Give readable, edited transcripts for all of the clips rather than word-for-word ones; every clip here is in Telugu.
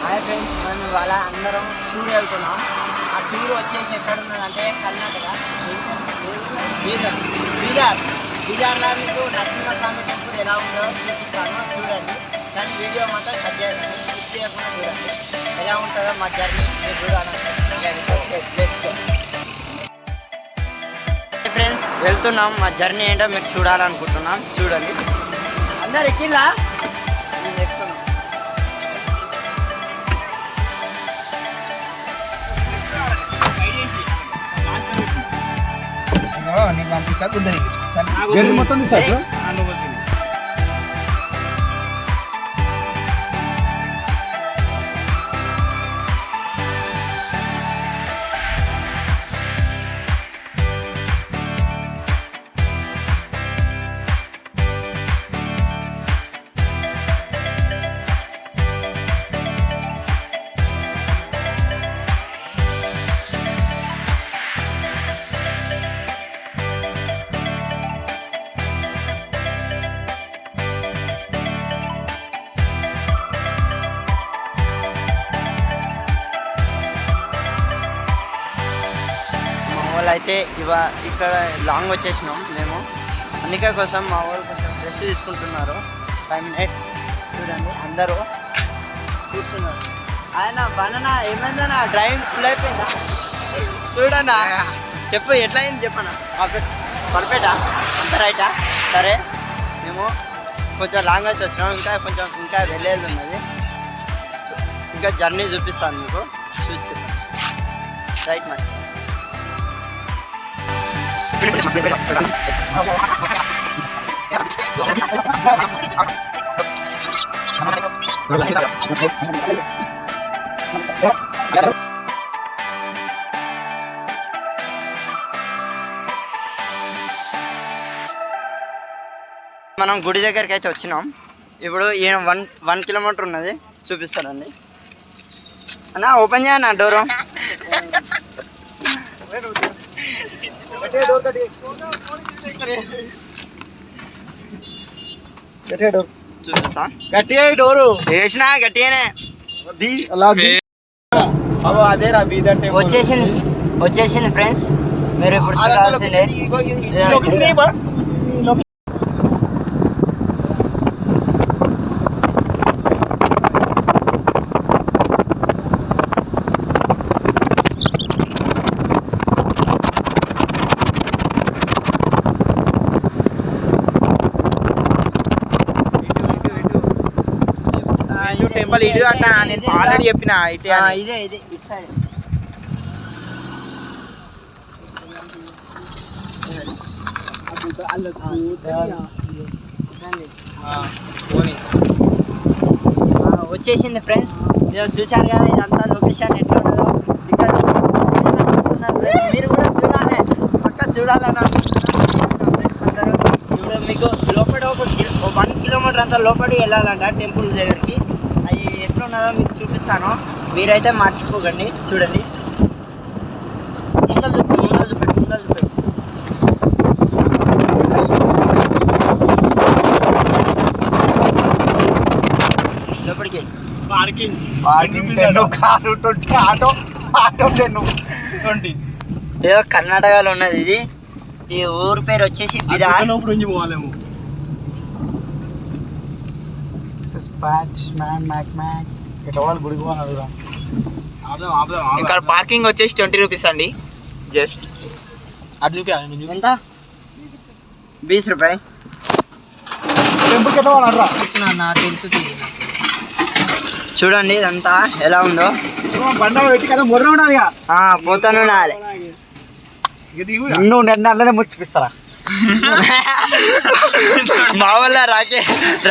హాయ్ ఫ్రెండ్స్, మేము ఇవాళ అందరం టూర్ వెళ్తున్నాం. ఆ టూర్ వచ్చేసి ఎక్కడ ఉన్నదంటే కర్ణాటక బీదర్లో మీకు నరసింహస్వామి టెంపుల్ ఎలా ఉందో చూపిస్తాను, చూడండి. కానీ వీడియో మాత్రం కట్ చేయకుండా చూడండి. ఎలా ఉంటుందో మా జర్నీ మీరు చూడాలి. ఫ్రెండ్స్ వెళ్తున్నాం, మా జర్నీ ఏంటో మీకు చూడాలనుకుంటున్నాం. చూడండి, అందరు ఎక్కిందా? నేను ఎక్కుతున్నాం. నీకు పంపిస్తా కుదరికి మొత్తం తీసా. అయితే ఇక్కడ లాంగ్ వచ్చేసినాం మేము, అందుకే కోసం మా వాళ్ళు కొంచెం రెస్ట్ తీసుకుంటున్నారు. 5 minutes చూడండి, అందరూ కూర్చున్నారు. ఆయన బనానా ఏమైందన్నా, డ్రైవింగ్ ఫుల్ అయిపోయిందా? చూడన్నా, చెప్పు ఎట్లా అయింది చెప్పనా? పర్ఫెక్టా? అంత రైటా? సరే, మేము కొంచెం లాంగ్ అయితే వచ్చినాం, ఇంకా వెళ్ళేది ఉన్నది. ఇంకా జర్నీ చూపిస్తాను మీకు, చూసి చెప్పండి. రైట్ మరి. మనం గుడి దగ్గరికి అయితే వచ్చినాం. ఇప్పుడు 1 కిలోమీటర్ ఉన్నది, చూపిస్తారండి. అన్నా ఓపెన్ చేయనా డోరు? చూపిస్తా. గట్టిగా డోరు వేసినా గట్టిగానే వచ్చేసింది ఫ్రెండ్స్. మీరు ఇప్పుడు చూడాల్సిందే. టెంపుల్ ఇది అన్న, నేను ఆల్రెడీ చెప్పిన ఇదే ఇటు సైడ్. వచ్చేసింది ఫ్రెండ్స్, మీరు చూశారు కదా ఇదంతా లొకేషన్ ఎట్లా ఉన్నదో. ఇక్కడ మీరు కూడా చూడాలి, పక్క చూడాలన్నా ఫ్రెండ్స్ అందరూ. ఇప్పుడు మీకు లోపల 1 కిలోమీటర్ అంతా లోపలికి వెళ్ళాలంట టెంపుల్ దగ్గరికి. అది ఎట్లా ఉన్నదో మీకు చూపిస్తాను, మీరైతే మర్చిపోకండి. చూడండి, ముందలు చూపెట్టు. లోపలికి ఏదో కర్ణాటకలో ఉన్నది ఇది. ఈ ఊరు పేరు వచ్చేసి బిదార్. ఇక్కడ పార్కింగ్ వచ్చేసి 20 రూపీస్ అండి. జస్ట్ ఎంత? 20 రూపాయలు. తెలుసు. చూడండి ఇదంతా ఎలా ఉందో. పోతాను నువ్వు అల్లనే ముచ్చిపిస్తారా? మా వల్ల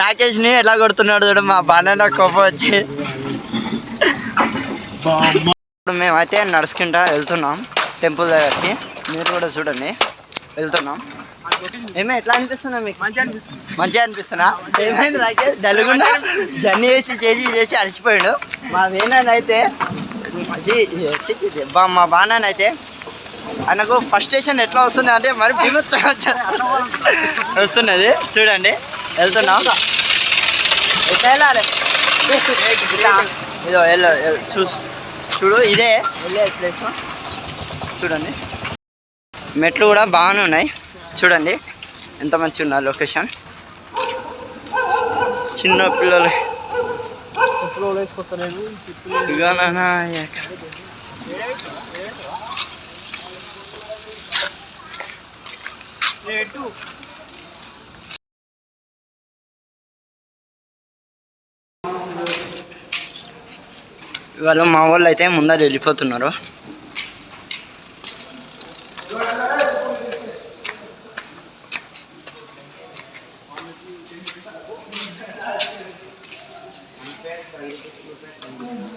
రాకేష్ ని ఎలా కొడుతున్నాడు చూడ, మా బాగా కోపం వచ్చి. ఇప్పుడు మేమైతే నడుచుకుంటా వెళ్తున్నాం టెంపుల్ దగ్గరికి. మీరు కూడా చూడండి, వెళ్తున్నాం. ఎట్లా అనిపిస్తుందా మీకు? మంచిగా అనిపిస్తున్నా? ఏమైంది రాకేష్? డల్గుండా జర్నీ చేసి అలసిపోయాడు. మా వేనాన్ని అయితే మా బాణాన్ని అయితే ఆయనకు ఫస్ట్ స్టేషన్ ఎట్లా వస్తుంది అంటే మరి వస్తున్నది. చూడండి, వెళ్తున్నాం. ఎట్లా వెళ్ళాలి? ఇదో చూడు ఇదే వెళ్ళే ప్లేస్ చూడండి. మెట్లు కూడా బాగానే ఉన్నాయి చూడండి, ఎంత మంచిగా ఉన్నారు లొకేషన్. చిన్న పిల్లలు వాళ్ళు మా వాళ్ళు అయితే ముందర వెళ్ళిపోతున్నారు.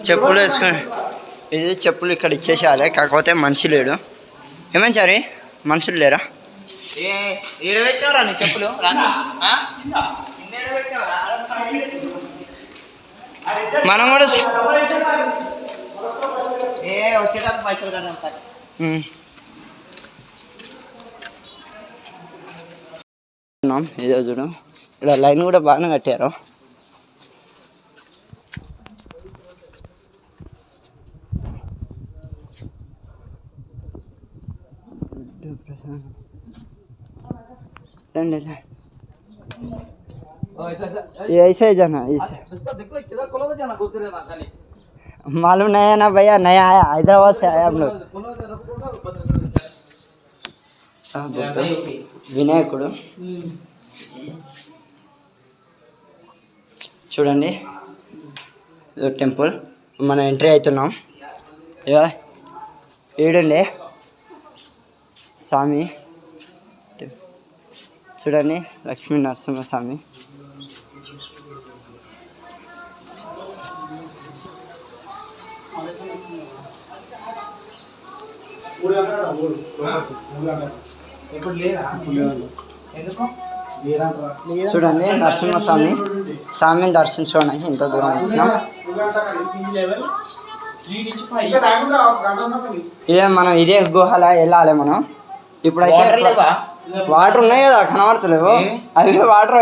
చెప్పులు వేసుకొని ఇది చెప్పులు ఇక్కడ ఇచ్చేసేయాలి, కాకపోతే మనిషి లేడు. ఏమని సరే మనుషులు లేరా? చెప్పులు మనం కూడా వచ్చేటప్పుడు పైసలు కదా. ఇదే చూడు, ఇక్కడ లైన్ కూడా బాగానే కట్టారు. ऐसे ही जाना ऐसे मालूम नहीं है ना भैया, नया आया हैदराबाद से आया हम लोग. వినాయకుడు చూడండి, టెంపుల్ మనం ఎంట్రీ అవుతున్నాం. ఏడుండే స్వామి చూడండి, లక్ష్మీ నరసింహ స్వామి. చూడండి నరసింహస్వామి, స్వామిని దర్శించుకోవడానికి ఇంత దూరం వచ్చినాం. ఇదే మనం ఇదే గుహలా వెళ్ళాలి మనం. ఇప్పుడైతే వాటర్ ఉన్నాయి కదా, కనబడతలేవు అవి వాటర్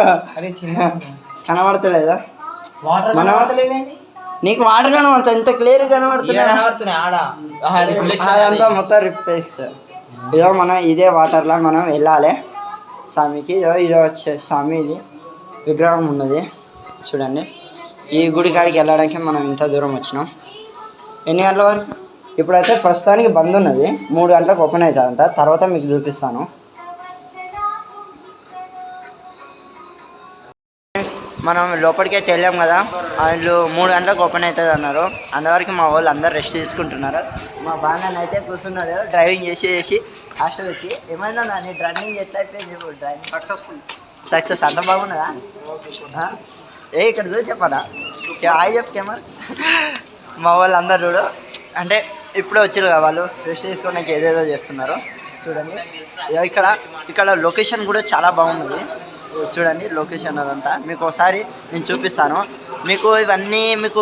కనబడతలేదా? మనం నీకు వాటర్ కనబడుతుంది, ఇంత క్లియర్ కనబడుతున్నాయి. అదంతా మొత్తం రిఫ్లెక్స్. ఇదో మనం ఇదే వాటర్లో మనం వెళ్ళాలి స్వామికి. ఇదో వచ్చే స్వామి ఇది విగ్రహం ఉన్నది చూడండి. ఈ గుడి కాడికి వెళ్ళడానికి మనం ఇంత దూరం వచ్చినాం. ఎన్ని గంటల వరకు? ఇప్పుడైతే ప్రస్తుతానికి బంద్ ఉన్నది, 3 గంటలకు ఓపెన్ అవుతుందంట, తర్వాత మీకు చూపిస్తాను. మనం లోపలికైతే వెళ్ళాం కదా, వాళ్ళు 3 గంటలకు ఓపెన్ అవుతుంది అన్నారు. అందువరకు మా వాళ్ళు అందరు రెస్ట్ తీసుకుంటున్నారు. మా బాగా అయితే కూర్చున్నాడు డ్రైవింగ్ చేసి హాస్టల్ వచ్చి. ఏమైందా నీ డ్రైవింగ్ ఎట్లా అయిపోయింది? డ్రైవింగ్ సక్సెస్ అంత బాగున్నదా? ఇక్కడ చూసి చెప్పనా, హాయ్ చెప్పకేమో. మా వాళ్ళు అందరు చూడు, అంటే ఇప్పుడే వచ్చారు కదా, వాళ్ళు రెస్ట్ తీసుకోవడానికి ఏదేదో చేస్తున్నారు చూడండి. ఇక్కడ లొకేషన్ కూడా చాలా బాగుంది చూడండి. లొకేషన్ అదంతా మీకు ఒకసారి నేను చూపిస్తాను. మీకు ఇవన్నీ మీకు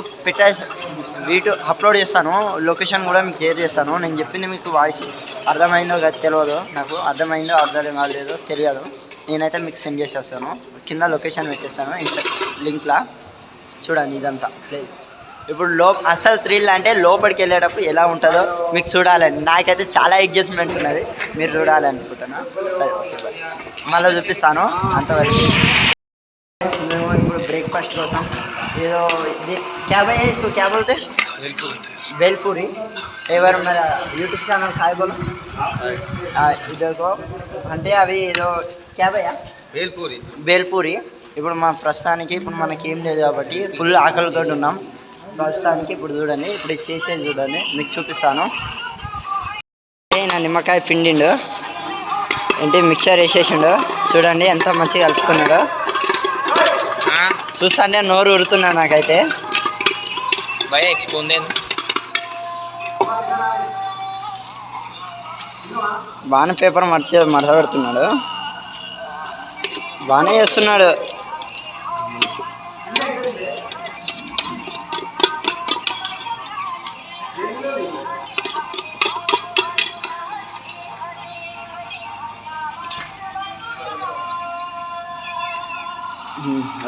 వీడియో అప్లోడ్ చేస్తాను, లొకేషన్ కూడా మీకు షేర్ చేస్తాను. నేను చెప్పింది మీకు వాయిస్ అర్థమైందో తెలియదు, నాకు అర్థమైందో అర్థం కాలేదో తెలియదు. నేనైతే మీకు సెండ్ చేసేస్తాను, కింద లొకేషన్ పెట్టేస్తాను లింక్లా. చూడండి ఇదంతా ప్లేస్. ఇప్పుడు అసలు థ్రిల్ అంటే లోపలికి వెళ్ళేటప్పుడు ఎలా ఉంటుందో మీకు చూడాలండి. నాకైతే చాలా ఎగ్జైట్మెంట్ ఉన్నది, మీరు చూడాలనుకుంటున్నా. సరే ఓకే బాయ్, మళ్ళీ చూపిస్తాను. అంతవరకు మేము ఇప్పుడు బ్రేక్ఫాస్ట్ కోసం ఏదో ఇది క్యాబ్ ఇసుకో క్యాబ్ అవుతే బేల్పూరి. ఎవరు మన యూట్యూబ్ ఛానల్ హాయ్ బోలో ఇదిగో అంటే అవి ఏదో క్యాబ్ అయ్యా బేల్పూరి. ఇప్పుడు మా ప్రస్తుతానికి ఇప్పుడు మనకి ఏం లేదు కాబట్టి ఫుల్ ఆకలితో ఉన్నాం ప్రస్తుతానికి. ఇప్పుడు చూడండి, ఇప్పుడు చేసేది చూడండి, మీకు చూపిస్తాను. నా నిమ్మకాయ పిండిండు ఏంటి మిక్చర్ వేసేసిండు చూడండి, ఎంత మంచిగా కలుపుకున్నాడు. చూస్తాంటే నోరు ఉడుతున్నా నాకైతే. బాగానే పేపర్ మడత పెడుతున్నాడు, బాగానే చేస్తున్నాడు.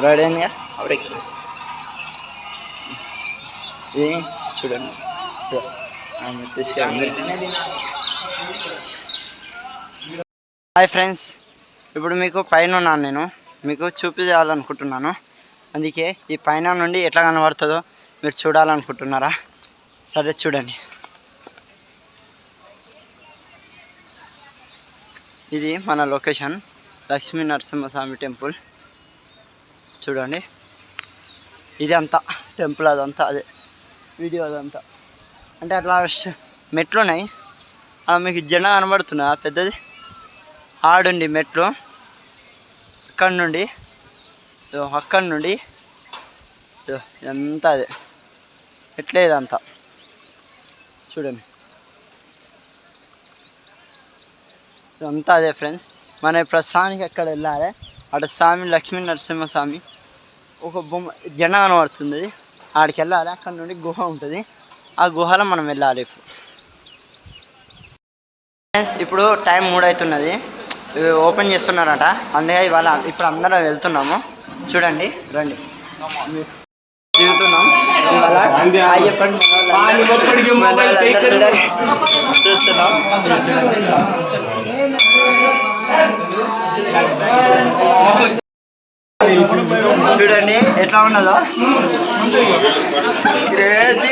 రెడీ అయిందిగా అప్పుడే ఇది చూడండి తీసుకెళ్ళండి. హాయ్ ఫ్రెండ్స్, ఇప్పుడు మీకు పైన ఉన్నాను, నేను మీకు చూపించాలనుకుంటున్నాను. అందుకే ఈ పైన నుండి ఎట్లా కనబడుతుందో మీరు చూడాలనుకుంటున్నారా? సరే చూడండి. ఇది మన లొకేషన్ లక్ష్మీ నరసింహస్వామి టెంపుల్. చూడండి, ఇది అంతా టెంపుల్, అదంతా అదే వీడియో అదంతా. అంటే అట్లా మెట్లు ఉన్నాయి, అలా మీకు జెండా కనబడుతున్నా పెద్దది. ఆడుండి మెట్లు అక్కడి నుండి ఇదంతా అదే ఎట్లే ఇదంతా చూడండి. ఇదంతా అదే ఫ్రెండ్స్. మన ప్రస్తుతానికి అక్కడ వెళ్ళాలి. అటు స్వామి లక్ష్మీ నరసింహస్వామి ఒక బొమ్మ జెండా కనబడుతుంది, ఆడికి వెళ్ళాలి. అక్కడ నుండి గుహ ఉంటుంది, ఆ గుహలో మనం వెళ్ళాలి. ఫ్రెండ్స్ ఇప్పుడు టైం 3 అవుతున్నది, ఓపెన్ చేస్తున్నారట. అందుకే ఇవాళ ఇప్పుడు అందరం వెళ్తున్నాము. చూడండి, రండి, దిగుతున్నాం. ఇవాళ చెప్పండి చూస్తున్నాం. చూడండి ఎట్లా ఉన్నదో క్రేజీ.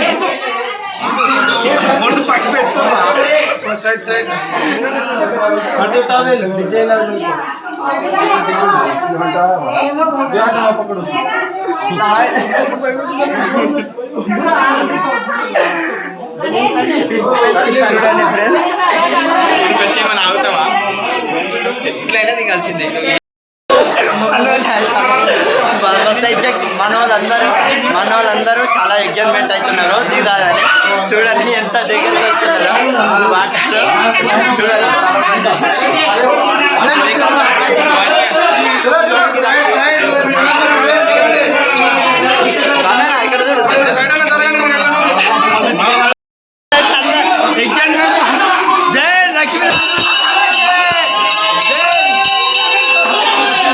ఏమైనా ఆగుతావా? ఎట్లయినా దిగాల్సిందే. మన వాళ్ళందరూ చాలా ఎగ్జైట్మెంట్ అవుతున్నారు దిగాలని. చూడండి ఎంత దగ్గరికి వస్తున్నారో వాటర్. చూడండి ఇక్కడ చూడు ఎగ్జైట్మెంట్. జై లక్ష్మీ.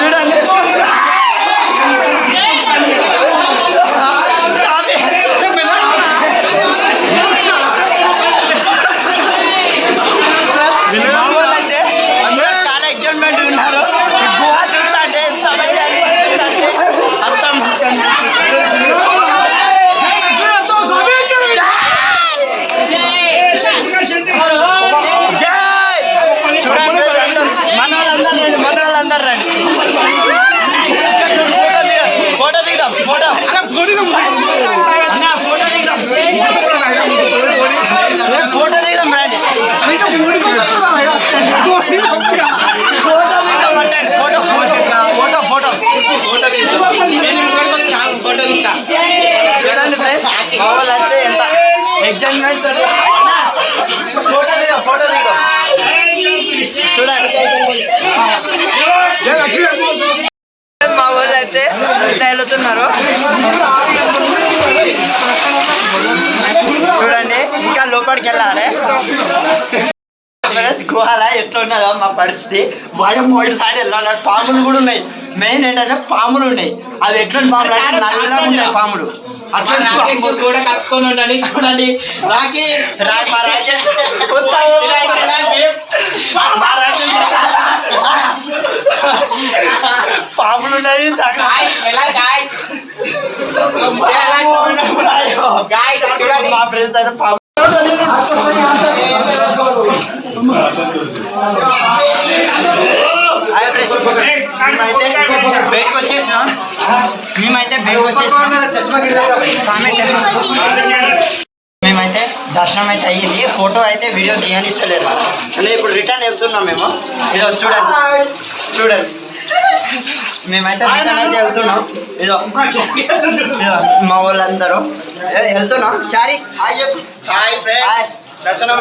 చూడండి అయితే ఎంత ఎగ్జైట్మెంట్. ఫోటో దిగం చూడండి. మా వాళ్ళు అయితే ఎంత వెళ్తున్నారు చూడండి. ఇంకా లోపలికి వెళ్ళాలి. గుహల ఎట్లా ఉన్నదో మా పరిస్థితి. వాడి సైడ్ వెళ్ళాలి. పాములు కూడా ఉన్నాయి. మెయిన్ ఏంటంటే పాములు ఉన్నాయి. అవి ఎట్లాంటి పాములు అంటే నల్లగా ఉంటాయి పాములు. అట్లా కూడా కట్టుకొని ఉండండి. చూడండి రాకి పాములు ఉన్నాయి. మా ఫ్రెండ్స్ అయితే పాము బయటకు వచ్చేసినాం. మేమైతే దర్శనం అయితే అయ్యింది. ఫోటో అయితే వీడియో తీయనిస్తలేదు. అంటే ఇప్పుడు రిటర్న్ వెళ్తున్నాం మేము. ఇదో చూడండి మేమైతే రిటర్న్ అయితే వెళ్తున్నాం. ఇదో మా వాళ్ళందరూ వెళ్తున్నాం. చారి హాయ్ చెప్పు. హాయ్ ఫ్రెండ్స్, దర్శనం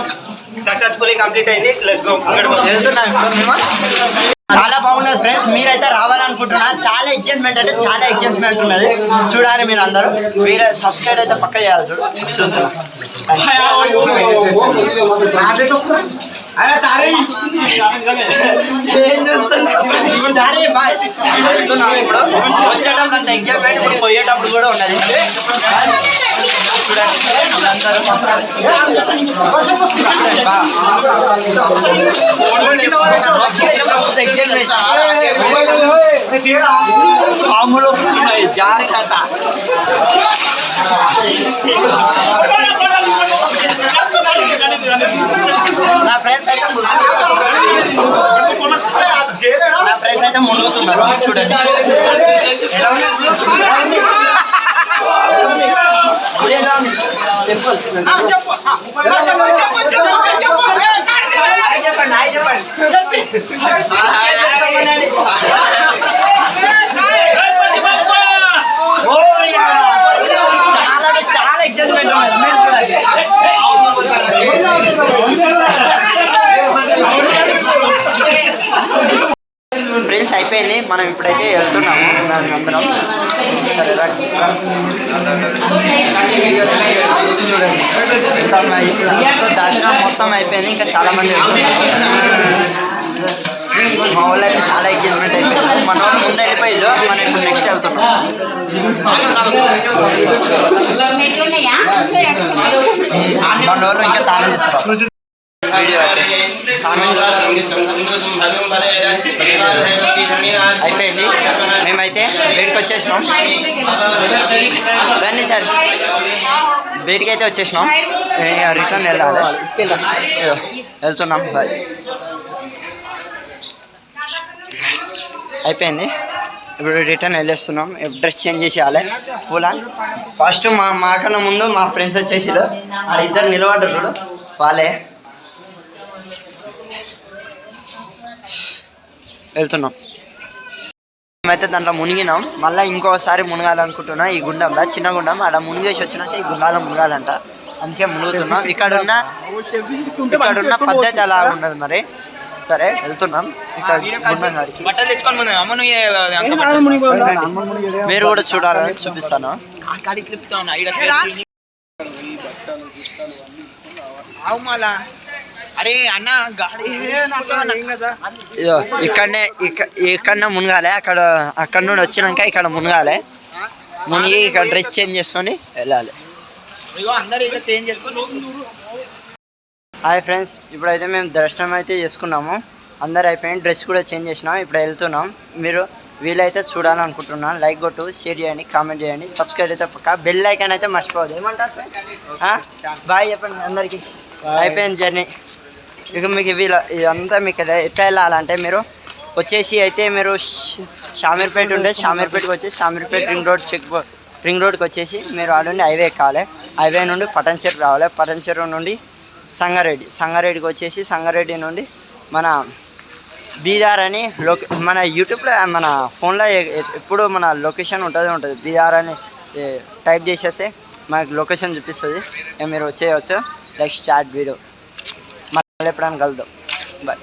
సక్సెస్ఫుల్లీ కంప్లీట్ అయింది. Let's go. వెళ్తున్నాం ఇప్పుడు మేము. చాలా బాగున్నది ఫ్రెండ్స్. మీరైతే రావాలనుకుంటున్నా. చాలా ఎగ్జైట్మెంట్ అంటే చాలా ఎగ్జైట్మెంట్ ఉన్నది. చూడాలి మీరు అందరూ. మీరు సబ్స్క్రైబ్ అయితే పక్క చేయాలి. చూస్తున్నా ఇప్పుడు వచ్చేటప్పుడు అంత ఎగ్జైట్మెంట్, ఇప్పుడు పోయేటప్పుడు కూడా ఉన్నది. చూడండి వీళ్ళందరూ పాములు జాగ్రత్త. నా ఫ్రెండ్స్ అయితే మునుగుతున్నారు చూడండి. చాలా ఎగ్జైట్మెంట్ ఫ్రెండ్స్ అయిపోయింది. మనం ఇప్పుడైతే వెళ్తున్నాము అందరం. సరే దర్శనం మొత్తం అయిపోయింది. ఇంకా చాలా మంది వెళ్తున్నారు. మా వాళ్ళు అయితే చాలా ఎంజాయ్మెంట్ అయిపోయింది. మన వాళ్ళు ముందు వెళ్ళిపోయిండు. మనం ఇప్పుడు నెక్స్ట్ వెళ్తున్నాం. మన వాళ్ళు ఇంకా తాళం చేస్తారు వీడియో అయిపోయింది. మేమైతే బయటకు వచ్చేసినాం. రండి సార్, బయటికి అయితే వచ్చేసినాం. రిటర్న్ వెళ్ళాలి. వెళ్తున్నాం. బాయ్. అయిపోయింది. ఇప్పుడు రిటర్న్ వెళ్ళేస్తున్నాం. డ్రెస్ చేంజ్ చేసేయాలి ఫుల్ ఆన్. ఫస్ట్ మాకన్నా ముందు మా ఫ్రెండ్స్ వచ్చేసారు. వాళ్ళిద్దరు నిలబడ్డారు. వాళ్ళే వెళ్తున్నాం. మేమైతే దాంట్లో మునిగినాం. మళ్ళీ ఇంకోసారి మునగాలనుకుంటున్నాం. ఈ గుండంలో చిన్న గుండం అలా మునిగేసి వచ్చినాక ఈ గుండాలో మునగాలంట. అందుకే మునుగుతున్నాం. ఇక్కడున్న పద్ధతి అలా ఉండదు మరి. సరే వెళ్తున్నాం. ఇక్కడ గుండం కాడికి మీరు కూడా చూడాలని చూపిస్తాను. అరే అన్న ఇక్కడనే మునగాలి. అక్కడ నుండి వచ్చినాక ఇక్కడ మునగాలి. మునిగి ఇక్కడ డ్రెస్ చేంజ్ చేసుకొని వెళ్ళాలి. హాయ్ ఫ్రెండ్స్, ఇప్పుడైతే మేము దర్శనం అయితే చేసుకున్నాము. అందరు అయిపోయింది. డ్రెస్ కూడా చేంజ్ చేసినాం. ఇప్పుడు వెళ్తున్నాం. మీరు వీలైతే చూడాలనుకుంటున్నాను. లైక్ కొట్టు, షేర్ చేయండి, కామెంట్ చేయండి, సబ్స్క్రైబ్ అయితే పక్క బెల్ ఐకాన్ అయితే మర్చిపోవద్దు. ఏమంటారు బాయ్ చెప్పండి అందరికీ. అయిపోయింది జర్నీ. ఇక మీకు ఇదంతా మీకు ఎట్లా వెళ్ళాలంటే మీరు వచ్చేసి అయితే మీరు షామీర్పేట ఉండే షామీర్పేటకి వచ్చి షామీర్పేట రింగ్ రోడ్కి వచ్చేసి మీరు ఆడ నుండి హైవే ఎక్కాలి. హైవే నుండి పటన్చెరు రావాలి. పటన్చెరు నుండి సంగారెడ్డికి వచ్చేసి సంగారెడ్డి నుండి మన బీదార్ అని మన యూట్యూబ్లో మన ఫోన్లో ఎప్పుడు మన లొకేషన్ ఉంటుంది. బీదార్ అని టైప్ చేసేస్తే మనకు లొకేషన్ చూపిస్తుంది. మీరు వచ్చేయచ్చు. Like start video. మళ్ళీ ఎప్పుడైనా కలుద్దాం. బాయ్.